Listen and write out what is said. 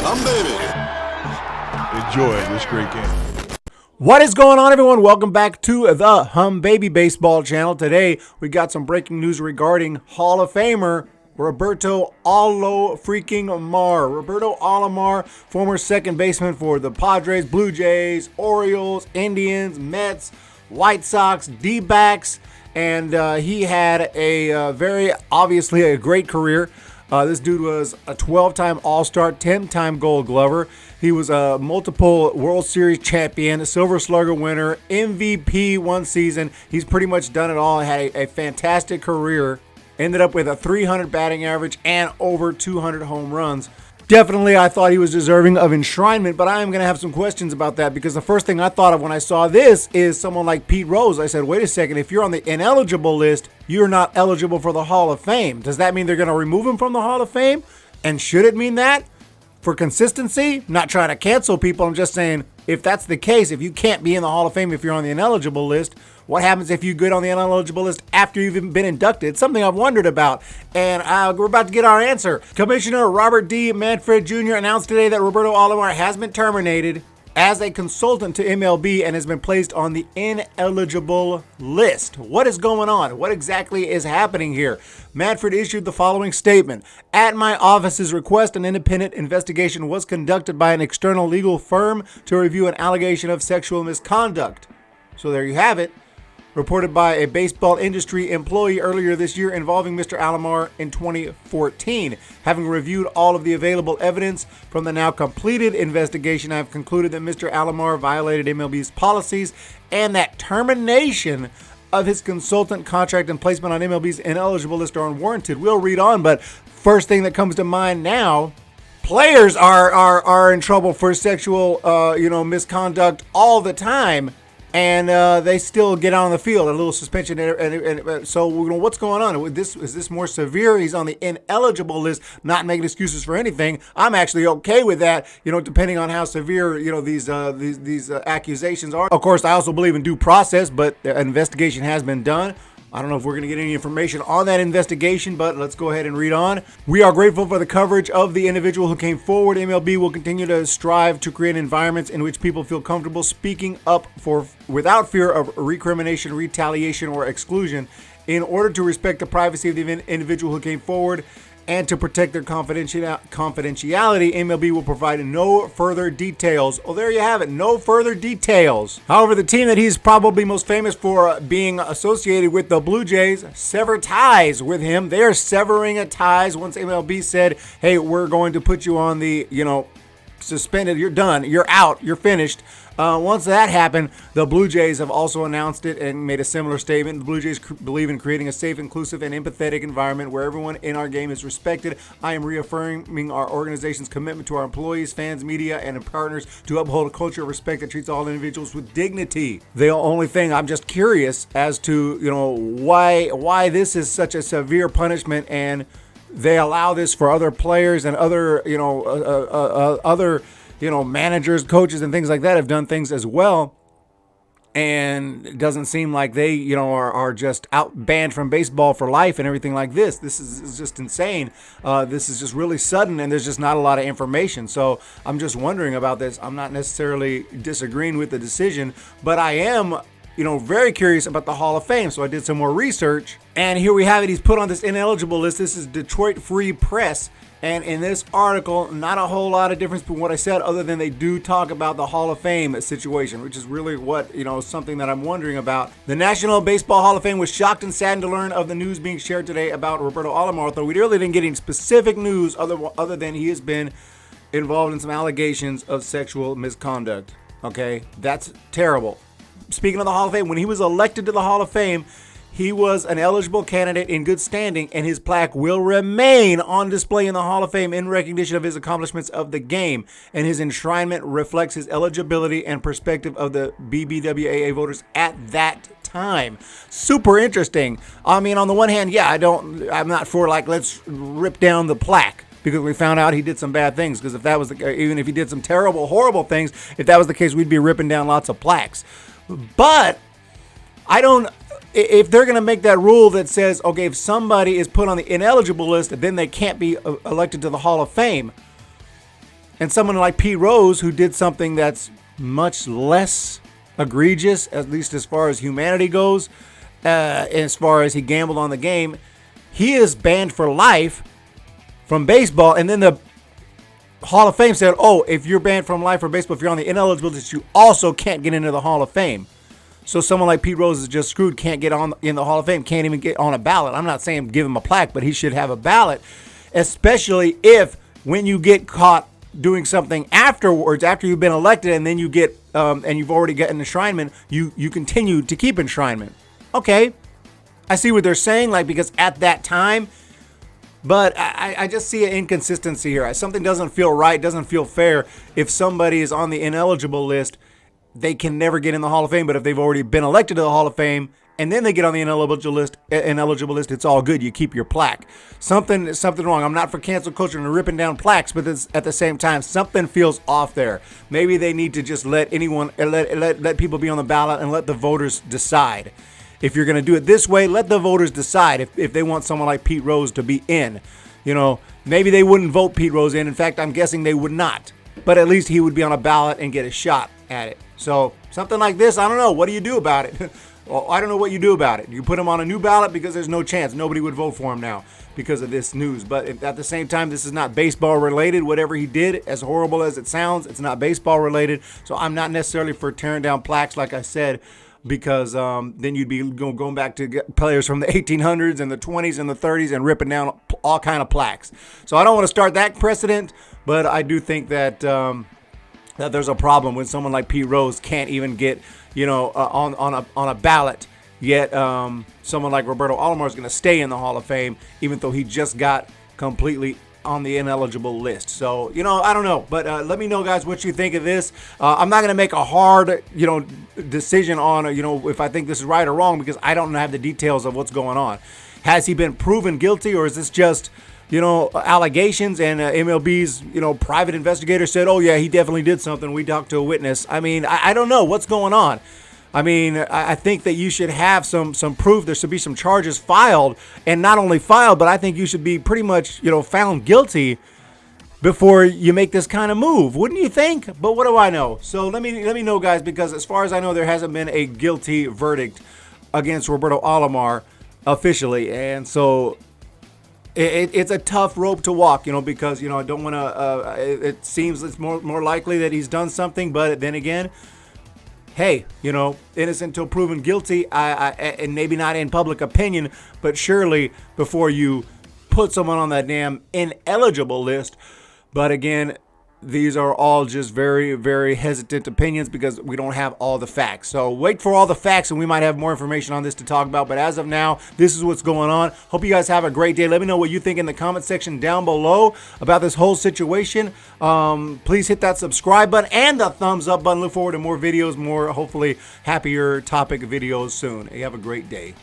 Humm, baby. Enjoy this great game. What is going on, everyone? Welcome back to the Humm Baby Baseball channel. Today, we got some breaking news regarding Hall of Famer Roberto Alomar. Roberto Alomar, former second baseman for the Padres, Blue Jays, Orioles, Indians, Mets, White Sox, D-backs, and he had a very obviously a great career. This dude was a 12-time All-Star, 10-time Gold Glover. He was a multiple World Series champion, Silver Slugger winner, MVP one season. He's pretty much done it all. Had a fantastic career. Ended up with a 300 batting average and over 200 home runs. Definitely, I thought he was deserving of enshrinement, but I am going to have some questions about that because the first thing I thought of when I saw this is someone like Pete Rose. I said, wait a second, if you're on the ineligible list, you're not eligible for the Hall of Fame. Does that mean they're going to remove him from the Hall of Fame? And should it mean that? For consistency, not trying to cancel people, I'm just saying, if that's the case, if you can't be in the Hall of Fame if you're on the ineligible list, what happens if you get on the ineligible list after you've even been inducted? It's something I've wondered about, and we're about to get our answer. Commissioner Robert D. Manfred Jr. announced today that Roberto Alomar has been terminated as a consultant to MLB and has been placed on the ineligible list. What is going on? What exactly is happening here? Manfred issued the following statement. At my office's request, an independent investigation was conducted by an external legal firm to review an allegation of sexual misconduct. So there you have it. Reported by a baseball industry employee earlier this year involving Mr. Alomar in 2014. Having reviewed all of the available evidence from the now completed investigation, I have concluded that Mr. Alomar violated MLB's policies and that termination of his consultant contract and placement on MLB's ineligible list are unwarranted. We'll read on, but first thing that comes to mind now, players are in trouble for sexual misconduct all the time. And they still get out on the field, a little suspension. And so, what's going on? Is this more severe? He's on the ineligible list, not making excuses for anything. I'm actually okay with that, depending on how severe, these accusations are. Of course, I also believe in due process, but an investigation has been done. I don't know if we're going to get any information on that investigation, but let's go ahead and read on. We are grateful for the coverage of the individual who came forward. MLB will continue to strive to create environments in which people feel comfortable speaking up without fear of recrimination, retaliation, or exclusion in order to respect the privacy of the individual who came forward and to protect their confidentiality. MLB will provide no further details. Oh, there you have it. No further details. However, the team that he's probably most famous for being associated with, the Blue Jays, sever ties with him. They are severing ties once MLB said, hey, we're going to put you on the, suspended. You're done. You're out. You're finished. Once that happened, the Blue Jays have also announced it and made a similar statement. The Blue Jays believe in creating a safe, inclusive, and empathetic environment where everyone in our game is respected. I am reaffirming our organization's commitment to our employees, fans, media, and partners to uphold a culture of respect that treats all individuals with dignity. The only thing, I'm just curious as to, why this is such a severe punishment and they allow this for other players and other, managers, coaches, and things like that have done things as well. And it doesn't seem like they, are just banned from baseball for life and everything like this. This is just insane. This is just really sudden, and there's just not a lot of information. So I'm just wondering about this. I'm not necessarily disagreeing with the decision, but I am very curious about the Hall of Fame. So I did some more research, and here we have it. He's put on this ineligible list. This is Detroit Free Press. And in this article, not a whole lot of difference from what I said, other than they do talk about the Hall of Fame situation, which is really what, something that I'm wondering about. The National Baseball Hall of Fame was shocked and saddened to learn of the news being shared today about Roberto Alomar, though we really didn't get any specific news other than he has been involved in some allegations of sexual misconduct. Okay, that's terrible. Speaking of the Hall of Fame, when he was elected to the Hall of Fame, he was an eligible candidate in good standing, and his plaque will remain on display in the Hall of Fame in recognition of his accomplishments of the game, and his enshrinement reflects his eligibility and perspective of the BBWAA voters at that time. Super interesting. I mean, on the one hand, I'm not for let's rip down the plaque, because we found out he did some bad things. Because if that was even if he did some terrible, horrible things, if that was the case, we'd be ripping down lots of plaques. But if they're going to make that rule that says, okay, if somebody is put on the ineligible list, then they can't be elected to the Hall of Fame. And someone like Pete Rose, who did something that's much less egregious, at least as far as humanity goes, as far as he gambled on the game, he is banned for life from baseball. And then the Hall of Fame said, oh, if you're banned from life for baseball, if you're on the ineligible list, you also can't get into the Hall of Fame. So someone like Pete Rose is just screwed, can't get on in the Hall of Fame, can't even get on a ballot. I'm not saying give him a plaque, but he should have a ballot, especially if when you get caught doing something afterwards, after you've been elected, and then you get and you've already gotten enshrinement, you continue to keep enshrinement. Okay, I see what they're saying, like, because at that time, but I just see an inconsistency here. Something doesn't feel right, doesn't feel fair. If somebody is on the ineligible list, they can never get in the Hall of Fame, but if they've already been elected to the Hall of Fame and then they get on the ineligible list, it's all good. You keep your plaque. Something wrong. I'm not for cancel culture and ripping down plaques, but at the same time, something feels off there. Maybe they need to just let people be on the ballot and let the voters decide. If you're going to do it this way, let the voters decide if they want someone like Pete Rose to be in. You know, maybe they wouldn't vote Pete Rose in. In fact, I'm guessing they would not. But at least he would be on a ballot and get a shot at it. So something like this, I don't know. What do you do about it? Well, I don't know what you do about it. You put him on a new ballot because there's no chance. Nobody would vote for him now because of this news. But at the same time, this is not baseball related. Whatever he did, as horrible as it sounds, it's not baseball related. So I'm not necessarily for tearing down plaques, like I said, because then you'd be going back to get players from the 1800s and the 20s and the 30s and ripping down all kind of plaques. So I don't want to start that precedent, but I do think that that there's a problem when someone like Pete Rose can't even get, on a ballot. Yet someone like Roberto Alomar is going to stay in the Hall of Fame, even though he just got completely on the ineligible list. So, I don't know. But let me know, guys, what you think of this. I'm not going to make a hard, decision on, if I think this is right or wrong, because I don't have the details of what's going on. Has he been proven guilty, or is this just, allegations, and MLB's, private investigator said, oh, yeah, he definitely did something. We talked to a witness. I mean, I don't know what's going on. I mean, I think that you should have some proof. There should be some charges filed, and not only filed, but I think you should be pretty much, found guilty before you make this kind of move. Wouldn't you think? But what do I know? So let me know, guys, because as far as I know, there hasn't been a guilty verdict against Roberto Alomar officially, and so it's a tough rope to walk, because I don't want to. It seems it's more likely that he's done something, but then again, hey, innocent until proven guilty. And maybe not in public opinion, but surely before you put someone on that damn ineligible list. But again, these are all just very, very hesitant opinions because we don't have all the facts. So wait for all the facts, and we might have more information on this to talk about. But as of now, this is what's going on. Hope you guys have a great day. Let me know what you think in the comment section down below about this whole situation. Please hit that subscribe button and the thumbs up button. Look forward to more videos, more hopefully happier topic videos soon. You have a great day.